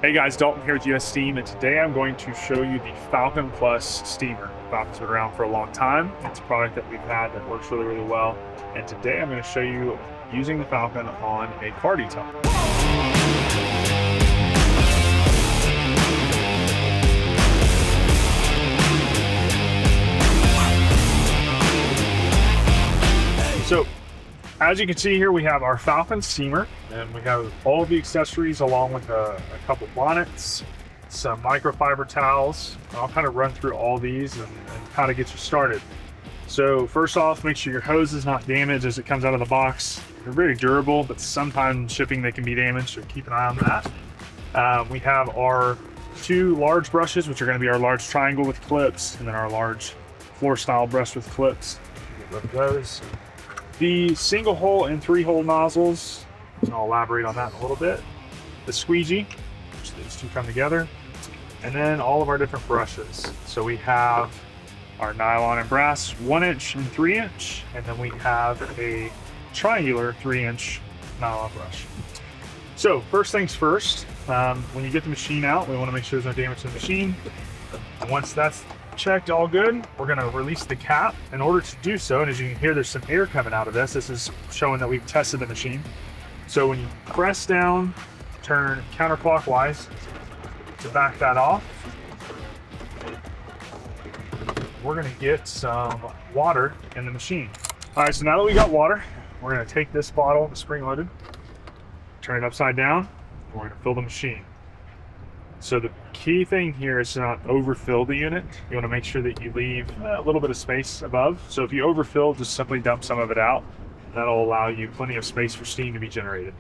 Hey guys, Dalton here with US Steam, and today I'm going to show you the FALCON Plus steamer. FALCON's been around for a long time. It's a product that we've had that works really, really well. And today I'm going to show you using the FALCON on a car detail. So, as you can see here, we have our FALCON steamer, and we have all of the accessories along with a couple bonnets, some microfiber towels. I'll kind of run through all these and how to get you started. So first off, make sure your hose is not damaged as it comes out of the box. They're very durable, but sometimes shipping they can be damaged, so keep an eye on that. We have our two large brushes, which are going to be our large triangle with clips, and then our large floor style brush with clips. Get rid of those. The single hole and 3-hole nozzles, and I'll elaborate on that in a little bit. The squeegee, which these two come together, and then all of our different brushes. So we have our nylon and brass 1-inch and 3-inch, and then we have a triangular 3-inch nylon brush. So first things first, when you get the machine out, we want to make sure there's no damage to the machine. And once that's checked all good, we're going to release the cap. In order to do so, and as you can hear, there's some air coming out of this is showing that we've tested the machine. So when you press down, turn counterclockwise to back that off, we're going to get some water in the machine. All right, so now that we got water, we're going to take this bottle, the spring loaded, turn it upside down, and we're going to fill the machine. So the key thing here is to not overfill the unit. You want to make sure that you leave a little bit of space above. So if you overfill, just simply dump some of it out. That'll allow you plenty of space for steam to be generated.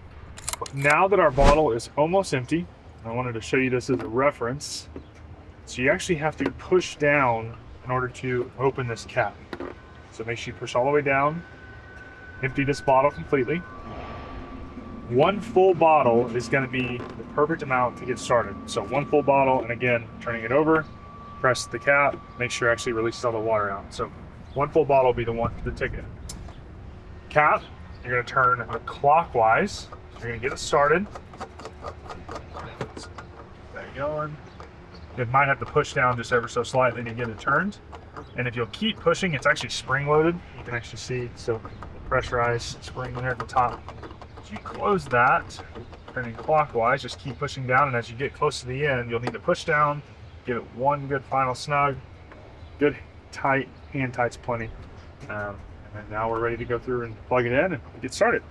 Now that our bottle is almost empty, I wanted to show you this as a reference. So you actually have to push down in order to open this cap. So make sure you push all the way down, empty this bottle completely. One full bottle is going to be the perfect amount to get started. So one full bottle, and again, turning it over, press the cap, make sure it actually releases all the water out. So one full bottle will be the ticket. Cap, you're going to turn clockwise. You're going to get it started. There you go. You might have to push down just ever so slightly to get it turned. And if you'll keep pushing, it's actually spring loaded. You can actually see, so pressurized spring there at the top. As you close that, turning clockwise, just keep pushing down, and as you get close to the end, you'll need to push down, give it one good final snug, good tight, hand tight's plenty. And now we're ready to go through and plug it in and get started.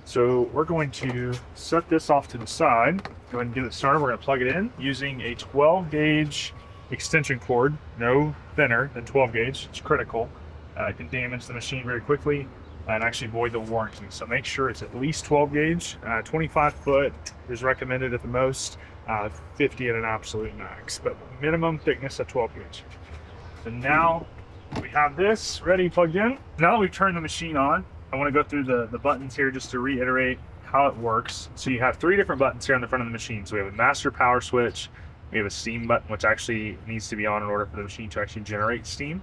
So we're going to set this off to the side, go ahead and get it started. We're going to plug it in using a 12 gauge extension cord, no thinner than 12 gauge, it's critical. It can damage the machine very quickly and actually void the warranty. So make sure it's at least 12 gauge. 25 foot is recommended at the most, 50 at an absolute max, but minimum thickness at 12 gauge. So now we have this ready, plugged in. Now that we've turned the machine on, I want to go through the buttons here just to reiterate how it works. So you have 3 different buttons here on the front of the machine. So we have a master power switch, we have a steam button, which actually needs to be on in order for the machine to actually generate steam.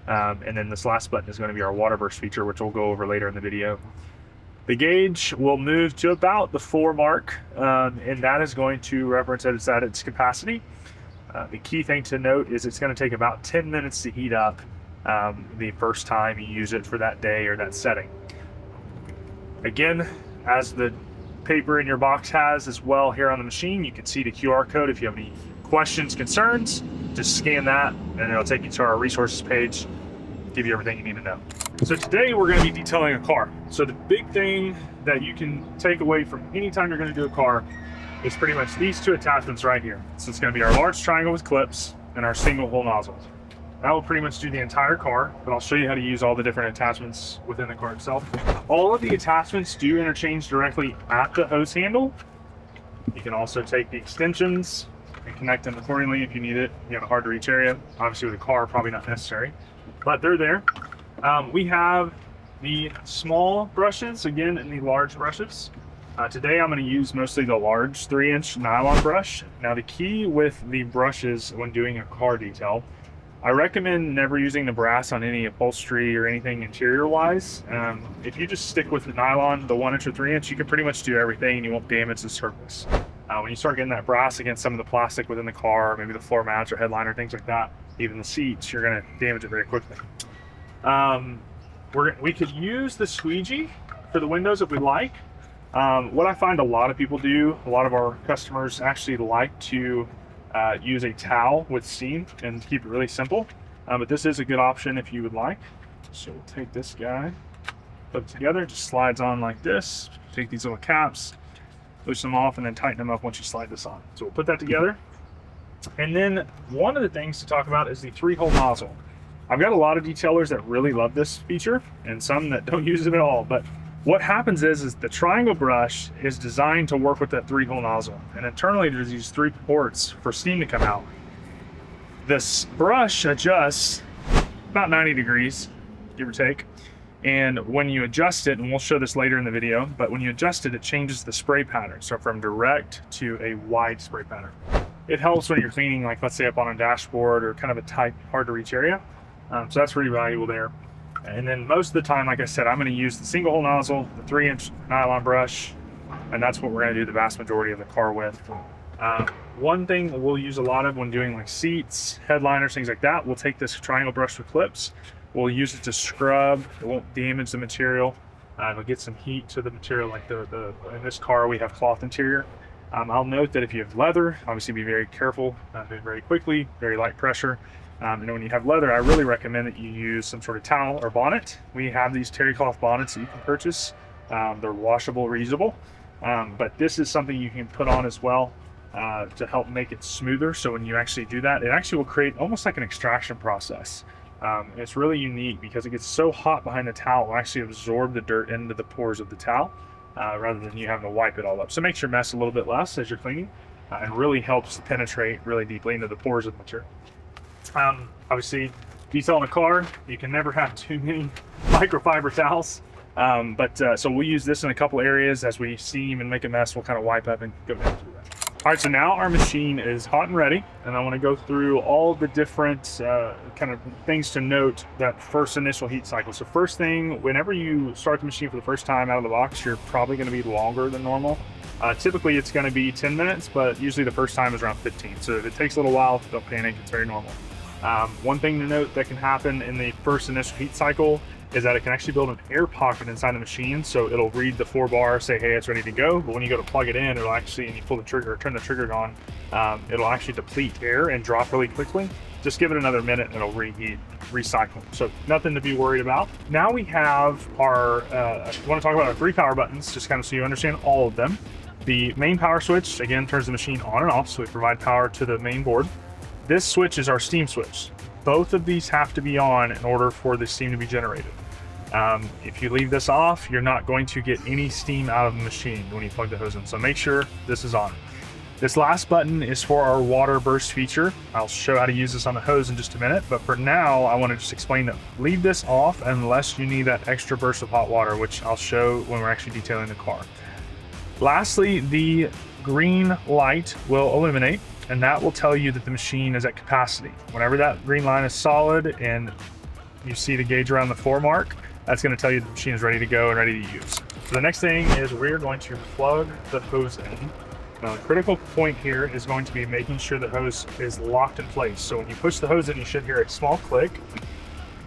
And then this last button is going to be our water burst feature, which we'll go over later in the video. The gauge will move to about the 4 mark, and that is going to reference that it's at its capacity. The key thing to note is it's going to take about 10 minutes to heat up the first time you use it for that day or that setting. Again, as the paper in your box has as well here on the machine, you can see the QR code. If you have any questions, concerns, just scan that and it'll take you to our resources page, give you everything you need to know. So today we're going to be detailing a car. So the big thing that you can take away from any time you're going to do a car is pretty much these 2 attachments right here. So it's going to be our large triangle with clips and our single hole nozzles. That will pretty much do the entire car, but I'll show you how to use all the different attachments within the car itself. All of the attachments do interchange directly at the hose handle. You can also take the extensions and connect them accordingly if you need it. You have a hard to reach area. Obviously with a car, probably not necessary, but they're there. We have the small brushes, again, and the large brushes. Today I'm going to use mostly the large 3-inch nylon brush. Now the key with the brushes when doing a car detail, I recommend never using the brass on any upholstery or anything interior wise. If you just stick with the nylon, the 1-inch or 3-inch, you can pretty much do everything and you won't damage the surface. When you start getting that brass against some of the plastic within the car, maybe the floor mats or headliner, things like that, even the seats, you're going to damage it very quickly. We could use the squeegee for the windows if we like. What I find a lot of people do, a lot of our customers actually like to use a towel with steam and keep it really simple. But this is a good option if you would like. So we'll take this guy, put it together, it just slides on like this. Take these little caps, push them off, and then tighten them up once you slide this on. So we'll put that together. And then one of the things to talk about is the 3-hole nozzle. I've got a lot of detailers that really love this feature and some that don't use it at all. But what happens is the triangle brush is designed to work with that 3-hole nozzle. And internally there's these 3 ports for steam to come out. This brush adjusts about 90 degrees, give or take. And when you adjust it, and we'll show this later in the video, but when you adjust it, it changes the spray pattern. So from direct to a wide spray pattern. It helps when you're cleaning, like let's say up on a dashboard or kind of a tight, hard to reach area. So that's really valuable there. And then most of the time, like I said, I'm going to use the single hole nozzle, the 3-inch nylon brush, and that's what we're going to do the vast majority of the car with. One thing we'll use a lot of when doing like seats, headliners, things like that, we'll take this triangle brush with clips. We'll use it to scrub. It won't damage the material. It'll get some heat to the material. Like in this car, we have cloth interior. I'll note that if you have leather, obviously be very careful, very quickly, very light pressure. And when you have leather, I really recommend that you use some sort of towel or bonnet. We have these terry cloth bonnets that you can purchase. They're washable, reusable. But this is something you can put on as well to help make it smoother. So when you actually do that, it actually will create almost like an extraction process. It's really unique because it gets so hot behind the towel, it will actually absorb the dirt into the pores of the towel rather than you having to wipe it all up. So it makes your mess a little bit less as you're cleaning and really helps to penetrate really deeply into the pores of the material. Obviously, detailing a car, you can never have too many microfiber towels. So we'll use this in a couple areas as we steam and make a mess. We'll kind of wipe up and go down through that. All right, so now our machine is hot and ready, and I want to go through all the different kind of things to note that first initial heat cycle. So first thing, whenever you start the machine for the first time out of the box, you're probably going to be longer than normal. Typically it's going to be 10 minutes, but usually the first time is around 15. So if it takes a little while, don't panic, it's very normal. One thing to note that can happen in the first initial heat cycle is that it can actually build an air pocket inside the machine. So it'll read the 4-bar, say, hey, it's ready to go. But when you go to plug it in, it'll actually, and you pull the trigger or turn the trigger on, it'll actually deplete air and drop really quickly. Just give it another minute and it'll reheat, recycle. So nothing to be worried about. Now we have our, I want to talk about our 3 power buttons, just kind of so you understand all of them. The main power switch, again, turns the machine on and off, so we provide power to the main board. This switch is our steam switch. Both of these have to be on in order for the steam to be generated. If you leave this off, you're not going to get any steam out of the machine when you plug the hose in. So make sure this is on. This last button is for our water burst feature. I'll show how to use this on the hose in just a minute, but for now, I want to just explain that leave this off unless you need that extra burst of hot water, which I'll show when we're actually detailing the car. Lastly, the green light will illuminate, and that will tell you that the machine is at capacity. Whenever that green line is solid and you see the gauge around the 4 mark, that's going to tell you the machine is ready to go and ready to use. So the next thing is we're going to plug the hose in. Now the critical point here is going to be making sure the hose is locked in place. So when you push the hose in, you should hear a small click,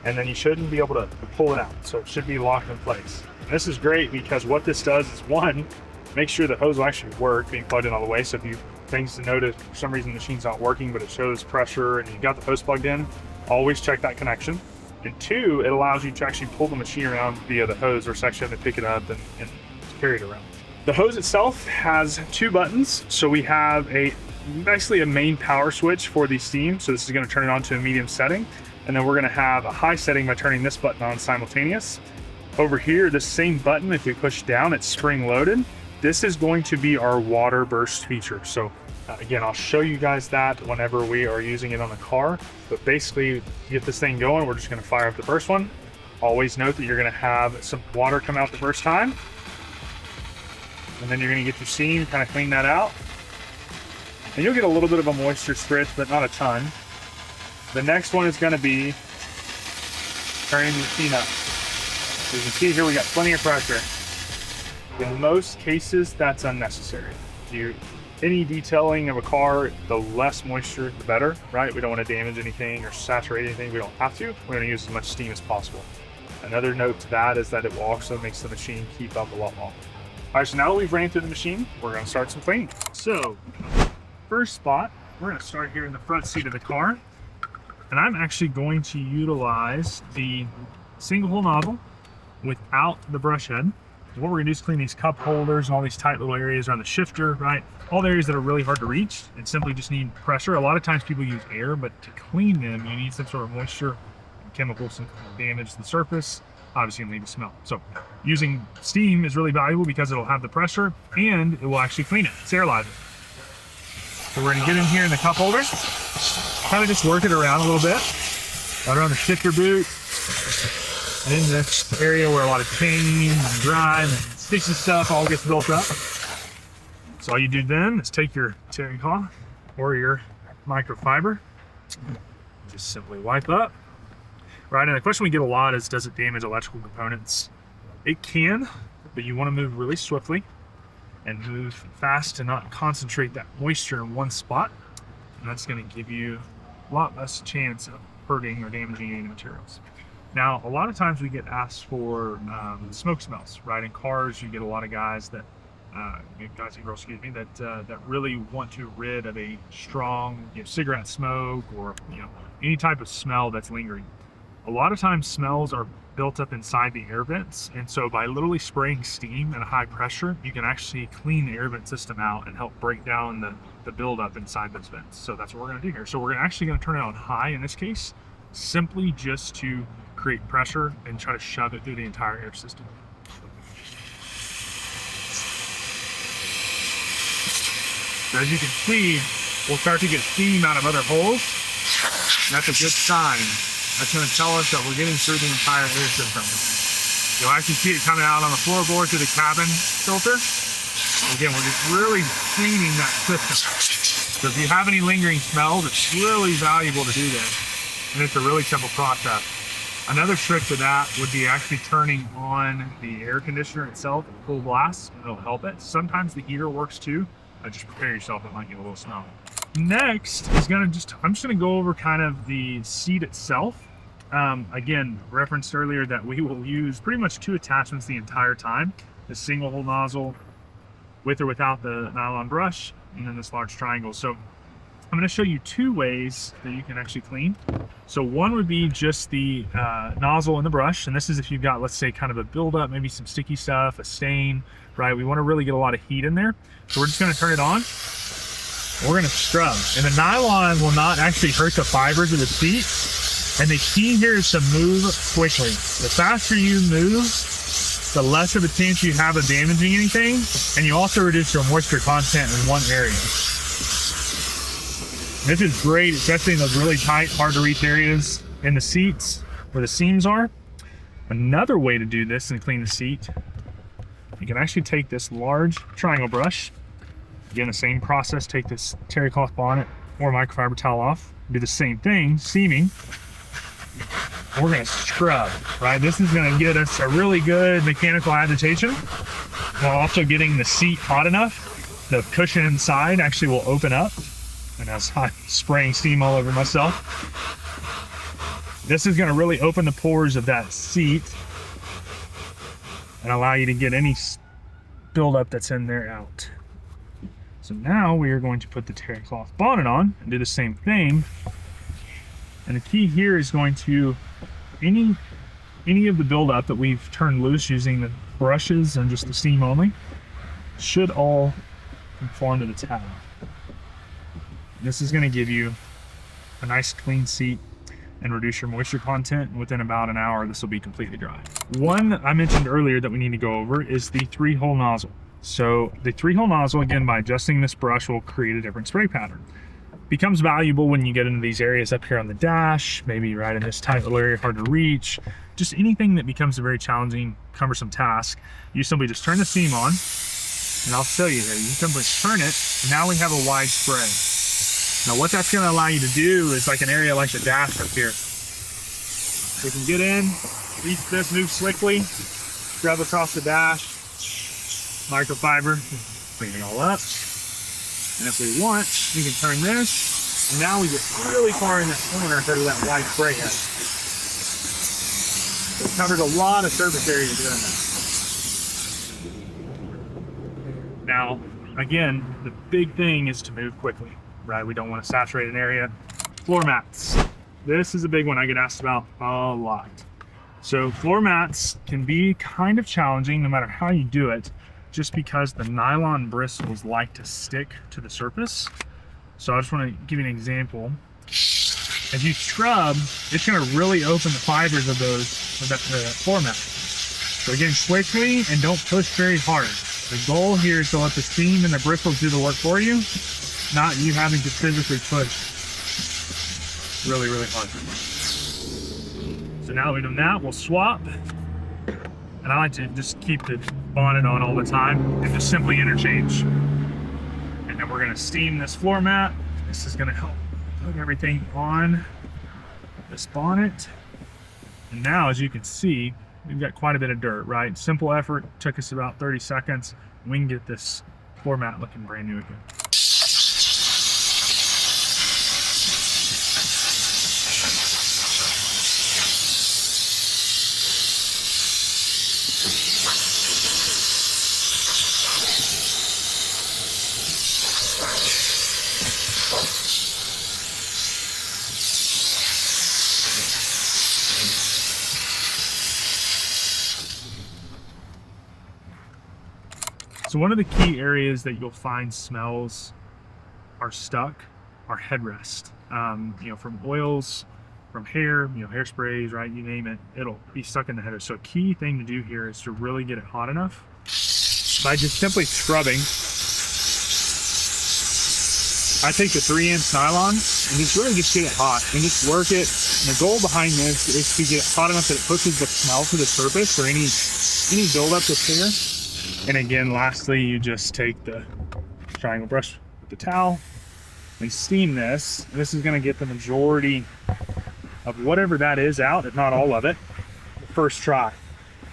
and then you shouldn't be able to pull it out. So it should be locked in place. And this is great because what this does is, one, make sure the hose will actually work being plugged in all the way. So if you things to notice, for some reason the machine's not working, but it shows pressure and you got the hose plugged in, always check that connection. And 2, it allows you to actually pull the machine around via the hose versus actually having to pick it up and carry it around. The hose itself has 2 buttons. So we have basically a main power switch for the steam. So this is going to turn it on to a medium setting. And then we're going to have a high setting by turning this button on simultaneous. Over here, this same button, if we push down, it's spring loaded. This is going to be our water burst feature. So again, I'll show you guys that whenever we are using it on the car. But basically, to get this thing going, we're just going to fire up the first one. Always note that you're going to have some water come out the first time. And then you're going to get your steam, kind of clean that out. And you'll get a little bit of a moisture spritz, but not a ton. The next one is going to be turning the machine up. As you can see here, we got plenty of pressure. In most cases, that's unnecessary. You any detailing of a car, the less moisture, the better, right? We don't want to damage anything or saturate anything. We don't have to. We're going to use as much steam as possible. Another note to that is that it will also make the machine keep up a lot longer. All right, so now that we've ran through the machine, we're going to start some cleaning. So, first spot, we're going to start here in the front seat of the car. And I'm actually going to utilize the single hole nozzle without the brush head. What we're gonna do is clean these cup holders and all these tight little areas around the shifter, right? All the areas that are really hard to reach and simply just need pressure. A lot of times people use air, but to clean them, you need some sort of moisture and chemicals to damage the surface. Obviously, you leave a smell. So using steam is really valuable because it'll have the pressure and it will actually clean it, sterilize it. So we're gonna get in here in the cup holder, kind of just work it around a little bit, right around the shifter boot, and in this area where a lot of chains and grime and sticky stuff all gets built up. So all you do then is take your terry cloth or your microfiber, just simply wipe up. Right, and the question we get a lot is, does it damage electrical components? It can, but you want to move really swiftly and move fast to not concentrate that moisture in one spot. And that's going to give you a lot less chance of hurting or damaging any materials. Now, a lot of times we get asked for smoke smells, right? In cars, you get a lot of guys that, guys and girls, excuse me, that really want to rid of a strong, cigarette smoke or any type of smell that's lingering. A lot of times, smells are built up inside the air vents, and so by literally spraying steam at a high pressure, you can actually clean the air vent system out and help break down the buildup inside those vents. So that's what we're going to do here. So we're actually going to turn it on high in this case, simply just to create pressure and try to shove it through the entire air system. So as you can see, we'll start to get steam out of other holes. That's a good sign. That's going to tell us that we're getting through the entire air system. You'll actually see it coming out on the floorboard through the cabin filter. Again, we're just really cleaning that system. So if you have any lingering smells, it's really valuable to do this. And it's a really simple process. Another trick to that would be actually turning on the air conditioner itself at full blast. It'll help it. Sometimes the heater works too. Just prepare yourself, it might get a little smell. Next is I'm just gonna go over kind of the seat itself. Again, referenced earlier that we will use pretty much 2 attachments the entire time. The single hole nozzle with or without the nylon brush, and then this large triangle. So I'm going to show you 2 ways that you can actually clean. So one would be just the nozzle and the brush, and this is if you've got, let's say, kind of a buildup, maybe some sticky stuff, a stain, right? We want to really get a lot of heat in there. So we're just going to turn it on. We're going to scrub, and the nylon will not actually hurt the fibers of the seat. And the key here is to move quickly. The faster you move, the less of a chance you have of damaging anything, and you also reduce your moisture content in one area. This is great, especially in those really tight, hard to reach areas in the seats where the seams are. Another way to do this and clean the seat, you can actually take this large triangle brush. Again, the same process, take this terry cloth bonnet or microfiber towel off, do the same thing, seaming. We're gonna scrub, right? This is gonna get us a really good mechanical agitation while also getting the seat hot enough. The cushion inside actually will open up. And as I'm spraying steam all over myself, this is going to really open the pores of that seat and allow you to get any buildup that's in there out. So now we are going to put the terry cloth bonnet on and do the same thing. And the key here is going to, any of the buildup that we've turned loose using the brushes and just the steam only, should all conform to the towel. This is going to give you a nice clean seat and reduce your moisture content. And within about an hour, this will be completely dry. One I mentioned earlier that we need to go over is the 3-hole nozzle. So the 3-hole nozzle, again, by adjusting this brush, will create a different spray pattern. Becomes valuable when you get into these areas up here on the dash, maybe right in this tight little area, hard to reach, just anything that becomes a very challenging, cumbersome task. You simply just turn the seam on, and I'll show you here. You simply turn it, and now we have a wide spray. Now what that's going to allow you to do is like an area like the dash up here. So you can get in, reach this, move slickly, scrub across the dash, microfiber, clean it all up. And if we want, we can turn this. And now we get really far in this corner instead of that white spray head. So it covers a lot of surface area doing that. Now, again, the big thing is to move quickly, right? We don't want to saturate an area. Floor mats. This is a big one I get asked about a lot. So floor mats can be kind of challenging no matter how you do it, just because the nylon bristles like to stick to the surface. So I just want to give you an example. As you scrub, it's going to really open the fibers of that floor mat. So again, quickly and don't push very hard. The goal here is to let the steam and the bristles do the work for you, not you having to physically push really, really hard. So now that we've done that, we'll swap. And I like to just keep the bonnet on all the time and just simply interchange. And then we're gonna steam this floor mat. This is gonna help put everything on this bonnet. And now, as you can see, we've got quite a bit of dirt, right? Simple effort, took us about 30 seconds. We can get this floor mat looking brand new again. So one of the key areas that you'll find smells are stuck are headrest. From oils, from hair, hairsprays, right? You name it, it'll be stuck in the header. So a key thing to do here is to really get it hot enough by just simply scrubbing. I take the 3-inch nylon and just really just get it hot and just work it. And the goal behind this is to get it hot enough that it pushes the smell to the surface or any buildup that's here. And again, lastly, you just take the triangle brush with the towel and steam this. And this is going to get the majority of whatever that is out, if not all of it, the first try.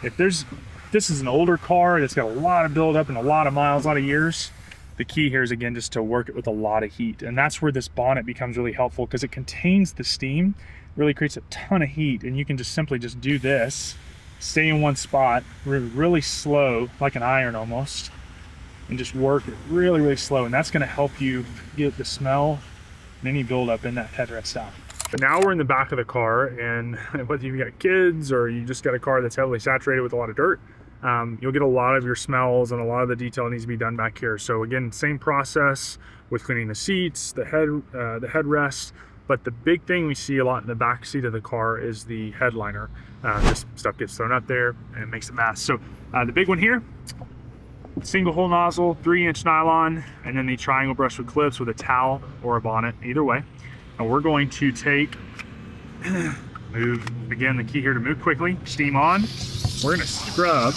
If this is an older car that's got a lot of buildup and a lot of miles, a lot of years, the key here is again just to work it with a lot of heat. And that's where this bonnet becomes really helpful because it contains the steam, really creates a ton of heat, and you can just simply just do this. Stay in one spot, really slow, like an iron almost, and just work it really, really slow. And that's gonna help you get the smell and any buildup in that headrest out. But now we're in the back of the car, and whether you've got kids or you just got a car that's heavily saturated with a lot of dirt, you'll get a lot of your smells and a lot of the detail needs to be done back here. So again, same process with cleaning the seats, the headrest. But the big thing we see a lot in the back seat of the car is the headliner. Just stuff gets thrown up there and it makes a mess. So the big one here, single hole nozzle, 3-inch nylon, and then the triangle brush with clips with a towel or a bonnet, either way. And we're going to move, again, the key here to move quickly, steam on. We're gonna scrub,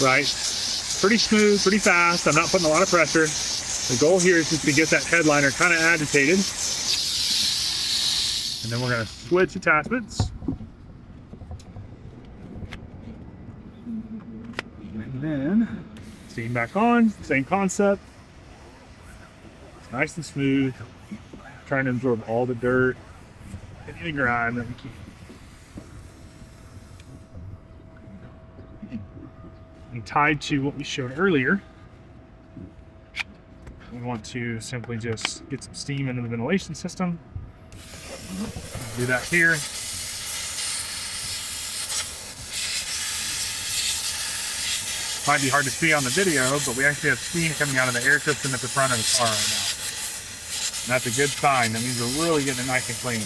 right? Pretty smooth, pretty fast. I'm not putting a lot of pressure. The goal here is just to get that headliner kind of agitated. And then we're going to switch attachments. And then steam back on, same concept. It's nice and smooth. Trying to absorb all the dirt and any grime that we keep. And tied to what we showed earlier, we want to simply just get some steam into the ventilation system. Do that here. Might be hard to see on the video, but we actually have steam coming out of the air system at the front of the car right now. And that's a good sign. That means we're really getting it nice and clean.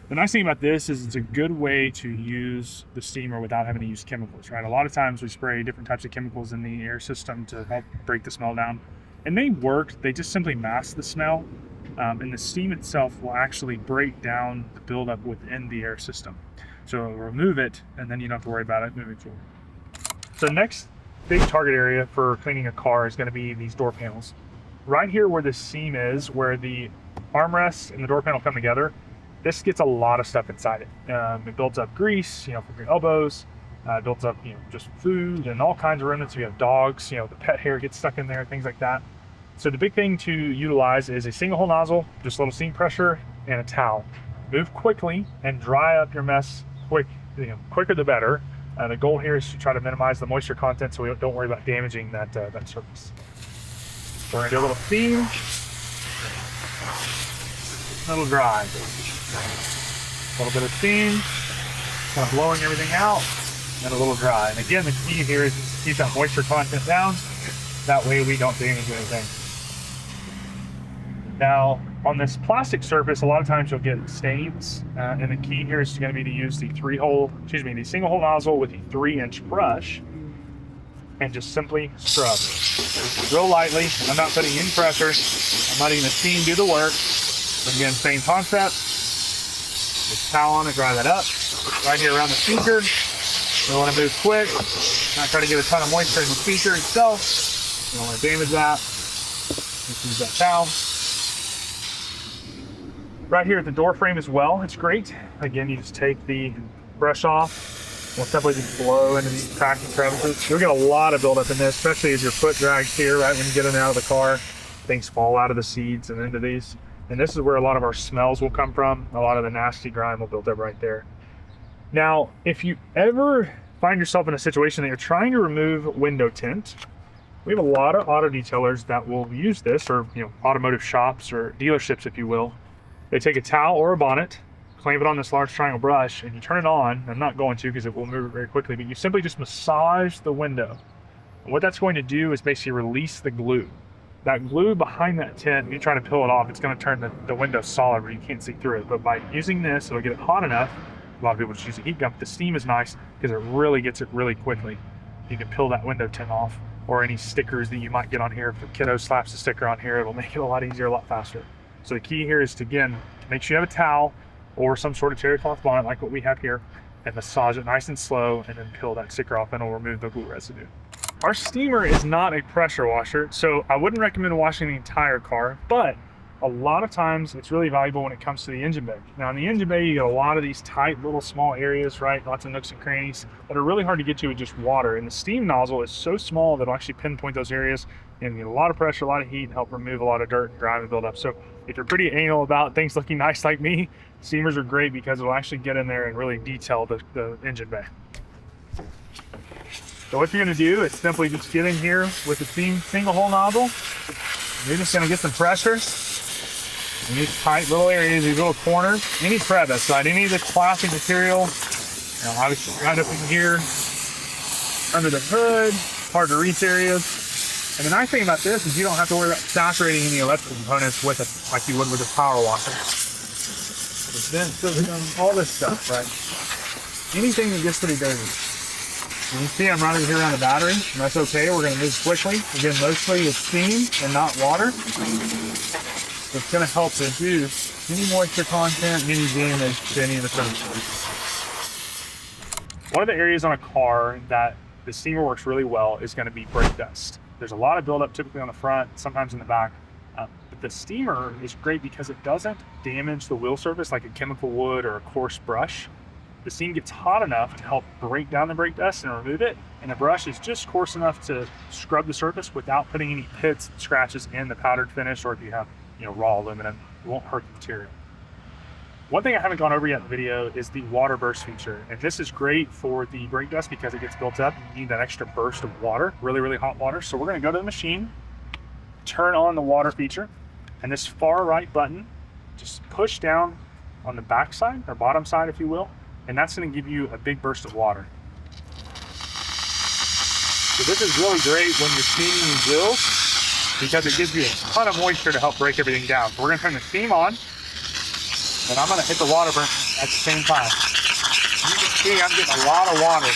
The nice thing about this is it's a good way to use the steamer without having to use chemicals, right? A lot of times we spray different types of chemicals in the air system to help break the smell down. And they work, they just simply mask the smell. And the steam itself will actually break down the buildup within the air system. So it'll remove it, and then you don't have to worry about it moving forward. So next big target area for cleaning a car is gonna be these door panels. Right here where the seam is, where the armrest and the door panel come together, this gets a lot of stuff inside it. It builds up grease, from your elbows, builds up, just food and all kinds of remnants. We have dogs, the pet hair gets stuck in there, things like that. So the big thing to utilize is a single hole nozzle, just a little steam pressure, and a towel. Move quickly and dry up your mess quicker the better. The goal here is to try to minimize the moisture content so we don't worry about damaging that surface. So we're gonna do a little steam, a little dry. A little bit of steam, kind of blowing everything out, and a little dry. And again, the key here is to keep that moisture content down. That way we don't damage anything. Now, on this plastic surface, a lot of times you'll get stains, and the key here is going to be to use the single hole nozzle with the 3-inch brush, and just simply scrub real lightly. I'm not putting any pressure. I'm letting the steam do the work. Again, same concept. Just towel on and dry that up. Right here around the speaker. We want to move quick. Not try to get a ton of moisture in the speaker itself. You don't want to damage that. Just use that towel. Right here at the door frame as well, it's great. Again, you just take the brush off. We'll simply just blow into these cracks and crevices. You'll get a lot of buildup in this, especially as your foot drags here, right when you get in and out of the car. Things fall out of the seats and into these. And this is where a lot of our smells will come from. A lot of the nasty grime will build up right there. Now, if you ever find yourself in a situation that you're trying to remove window tint, we have a lot of auto detailers that will use this, or automotive shops or dealerships, if you will. They take a towel or a bonnet, clamp it on this large triangle brush, and you turn it on. I'm not going to because it will move very quickly, but you simply just massage the window. And what that's going to do is basically release the glue. That glue behind that tint, when you try to peel it off, it's going to turn the window solid where you can't see through it. But by using this, it'll get it hot enough. A lot of people just use a heat gun, but the steam is nice because it really gets it really quickly. You can peel that window tint off, or any stickers that you might get on here. If the kiddo slaps a sticker on here, it'll make it a lot easier, a lot faster. So the key here is to, again, make sure you have a towel or some sort of terry cloth bonnet like what we have here, and massage it nice and slow, and then peel that sticker off, and it'll remove the glue residue. Our steamer is not a pressure washer, so I wouldn't recommend washing the entire car, but a lot of times it's really valuable when it comes to the engine bay. Now in the engine bay, you get a lot of these tight little small areas, right? Lots of nooks and crannies that are really hard to get to with just water. And the steam nozzle is so small that it'll actually pinpoint those areas and get a lot of pressure, a lot of heat, and help remove a lot of dirt and grime and build up. So if you're pretty anal about things looking nice like me, steamers are great because it'll actually get in there and really detail the engine bay. So what you're gonna do is simply just get in here with the single hole nozzle. You're just gonna get some pressure in these tight little areas, these little corners, any crevice, right? Any of the plastic material, obviously right up in here, under the hood, hard to reach areas. And the nice thing about this is you don't have to worry about saturating any electrical components with it like you would with a power washer. But then still all this stuff, right? Anything that gets pretty dirty. And you see I'm running here on the battery, and that's okay. We're going to move quickly. Again, mostly it's steam and not water. So it's going to help reduce any moisture content, any damage to any of the surfaces. One of the areas on a car that the steamer works really well is going to be brake dust. There's a lot of buildup typically on the front, sometimes in the back. But the steamer is great because it doesn't damage the wheel surface like a chemical would or a coarse brush. The steam gets hot enough to help break down the brake dust and remove it, and the brush is just coarse enough to scrub the surface without putting any pits, scratches in the powdered finish, or if you have raw aluminum, it won't hurt the material. One thing I haven't gone over yet in the video is the water burst feature, and this is great for the brake dust because it gets built up. You need that extra burst of water, really, really hot water. So we're going to go to the machine, turn on the water feature, and this far right button, just push down on the back side, or bottom side if you will, and that's going to give you a big burst of water. So this is really great when you're steaming these wheels because it gives you a ton of moisture to help break everything down. So we're going to turn the steam on, and I'm going to hit the water burn at the same time. You can see I'm getting a lot of water.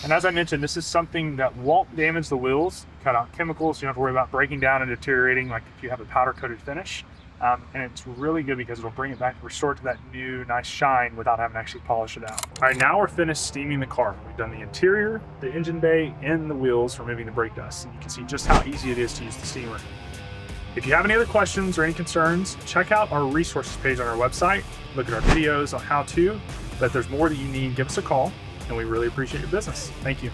And as I mentioned, this is something that won't damage the wheels, cut out chemicals, so you don't have to worry about breaking down and deteriorating like if you have a powder coated finish. And it's really good because it'll bring it back and restore it to that new nice shine without having to actually polish it out. All right, now we're finished steaming the car. We've done the interior, the engine bay, and the wheels, removing the brake dust. And you can see just how easy it is to use the steamer. If you have any other questions or any concerns, check out our resources page on our website. Look at our videos on how to. But if there's more that you need, give us a call, and we really appreciate your business. Thank you.